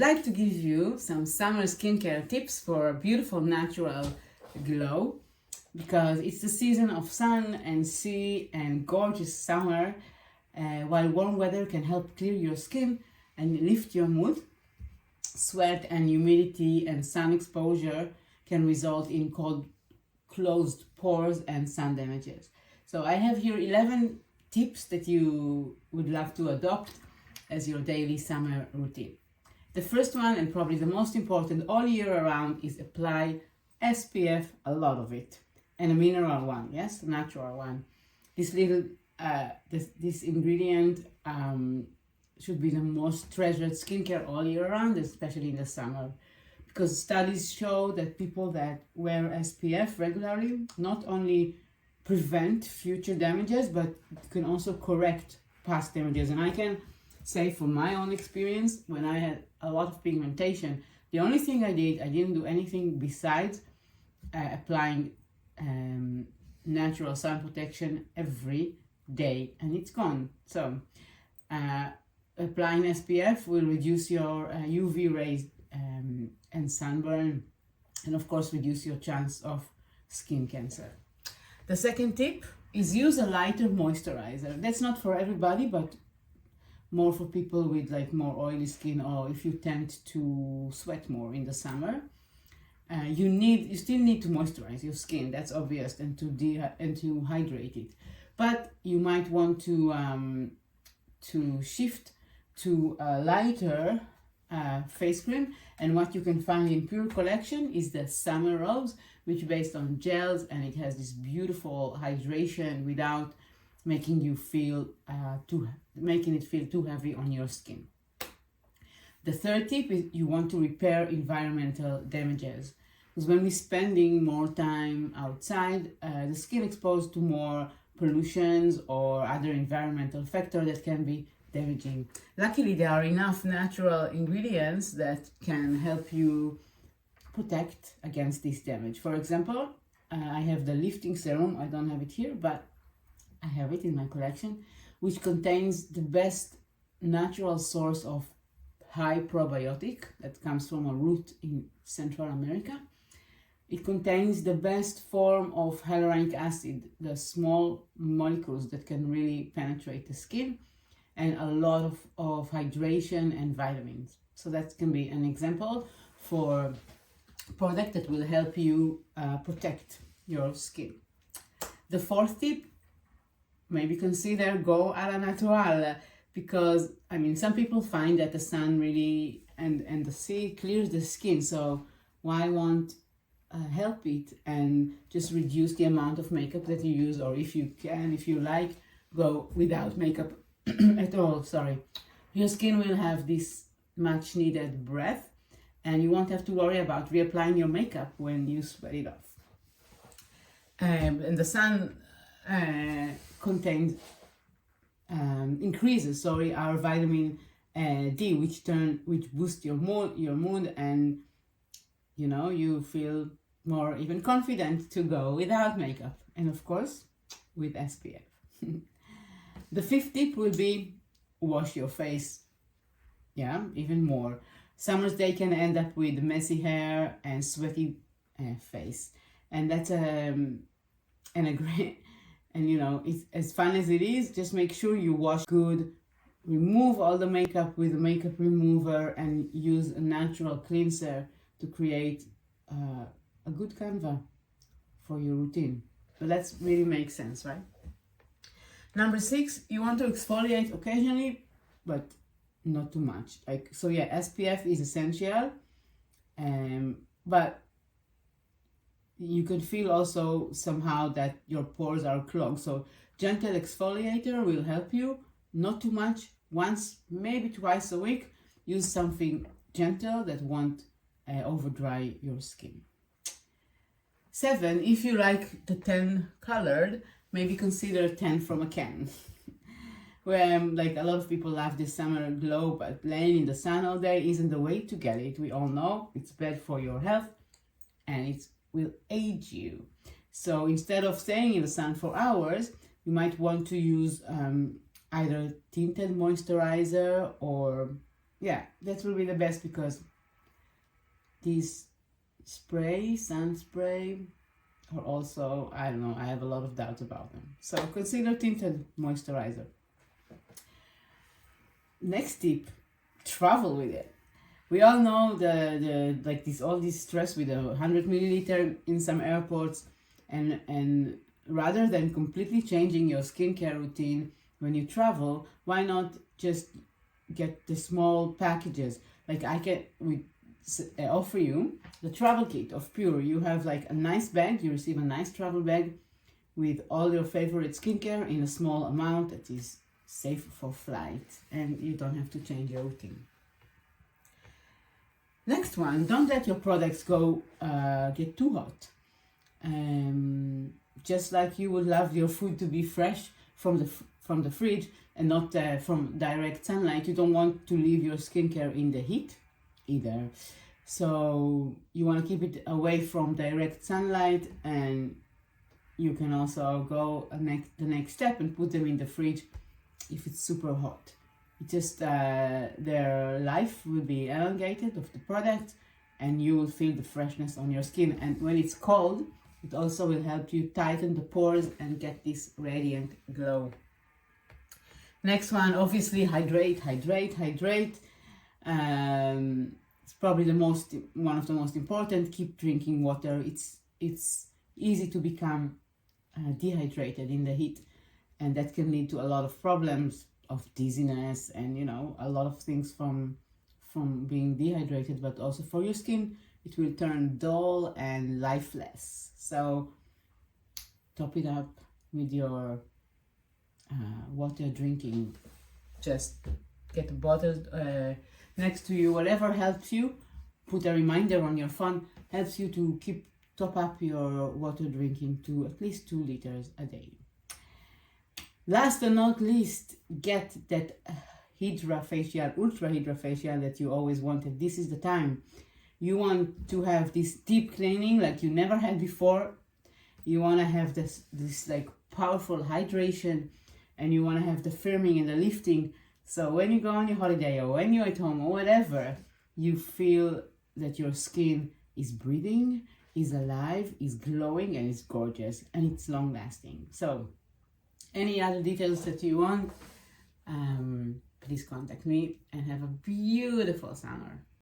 I'd like to give you some summer skincare tips for a beautiful natural glow, because it's the season of sun and sea and gorgeous summer, while warm weather can help clear your skin and lift your mood. Sweat and humidity and sun exposure can result in closed pores and sun damages. So I have here 11 tips that you would love to adopt as your daily summer routine. The first one, and probably the most important all year around, is apply SPF, a lot of it, and a mineral one, yes, natural one. This little this ingredient should be the most treasured skincare all year round, especially in the summer, because studies show that people that wear SPF regularly not only prevent future damages, but can also correct past damages. And I can say from my own experience, when I had a lot of pigmentation, the only thing I didn't do anything besides applying natural sun protection every day, and it's gone. So applying SPF will reduce your UV rays and sunburn, and of course reduce your chance of skin cancer. The second tip is use a lighter moisturizer. That's not for everybody, but more for people with like more oily skin, or if you tend to sweat more in the summer. You still need to moisturize your skin, that's obvious, and to hydrate it. But you might want to shift to a lighter face cream, and what you can find in Pure collection is the Summer Rose, which is based on gels, and it has this beautiful hydration without making it feel too heavy on your skin. The third tip is you want to repair environmental damages, because when we're spending more time outside, the skin exposed to more pollutions or other environmental factors that can be damaging. Luckily, there are enough natural ingredients that can help you protect against this damage. For example, I have the lifting serum. I don't have it here, but I have it in my collection, which contains the best natural source of high probiotic that comes from a root in Central America. It contains the best form of hyaluronic acid, the small molecules that can really penetrate the skin, and a lot of hydration and vitamins. So that can be an example for product that will help you protect your skin. The fourth tip, maybe consider go a la natural, because I mean, some people find that the sun really and the sea clears the skin, so why won't help it and just reduce the amount of makeup that you use, or if you like, go without makeup at all. Your skin will have this much needed breath, and you won't have to worry about reapplying your makeup when you sweat it off. And the sun increases our vitamin D, which boosts your mood, and you feel more even confident to go without makeup, and of course with SPF. The fifth tip will be wash your face, even more. Summer's day can end up with messy hair and sweaty face, and that's a great, and it's as fun as it is. Just make sure you wash good, remove all the makeup with a makeup remover, and use a natural cleanser to create a good canvas for your routine. So that really makes sense, right? Number 6, you want to exfoliate occasionally, but not too much. SPF is essential, but you can feel also somehow that your pores are clogged. So gentle exfoliator will help you, not too much. Once, maybe twice a week, use something gentle that won't over dry your skin. 7, if you like the 10 colored, maybe consider 10 from a can. Where like a lot of people love this summer glow, but laying in the sun all day isn't the way to get it. We all know it's bad for your health, and it will age you. So instead of staying in the sun for hours, you might want to use either tinted moisturizer or yeah, that will be the best, because these sun spray, are also, I don't know, I have a lot of doubts about them. So concealer tinted moisturizer. Next tip, travel with it. We all know the like this all this stress with 100 milliliter in some airports, and rather than completely changing your skincare routine when you travel, why not just get the small packages? Like we offer you the travel kit of Pure. You have like a nice bag. You receive a nice travel bag with all your favorite skincare in a small amount that is safe for flight, and you don't have to change your routine. Next one, don't let your products get too hot. Just like you would love your food to be fresh from the fridge and not from direct sunlight, you don't want to leave your skincare in the heat either. So you want to keep it away from direct sunlight, and you can also go the next step and put them in the fridge if it's super hot. It just their life will be elongated of the product, and you will feel the freshness on your skin. And when it's cold, it also will help you tighten the pores and get this radiant glow. Next one, obviously, hydrate. It's probably one of the most important. Keep drinking water. It's easy to become dehydrated in the heat, and that can lead to a lot of problems of dizziness and a lot of things from being dehydrated. But also for your skin, it will turn dull and lifeless. So top it up with your water drinking. Just get a bottle next to you, whatever helps you. Put a reminder on your phone, helps you to top up your water drinking to at least 2 liters a day. Last but not least, get that ultra hydra facial that you always wanted. This is the time. You want to have this deep cleaning like you never had before. You want to have this like powerful hydration, and you want to have the firming and the lifting. So when you go on your holiday, or when you're at home, or whatever, you feel that your skin is breathing, is alive, is glowing, and is gorgeous, and it's long lasting. So any other details that you want, please contact me, and have a beautiful summer.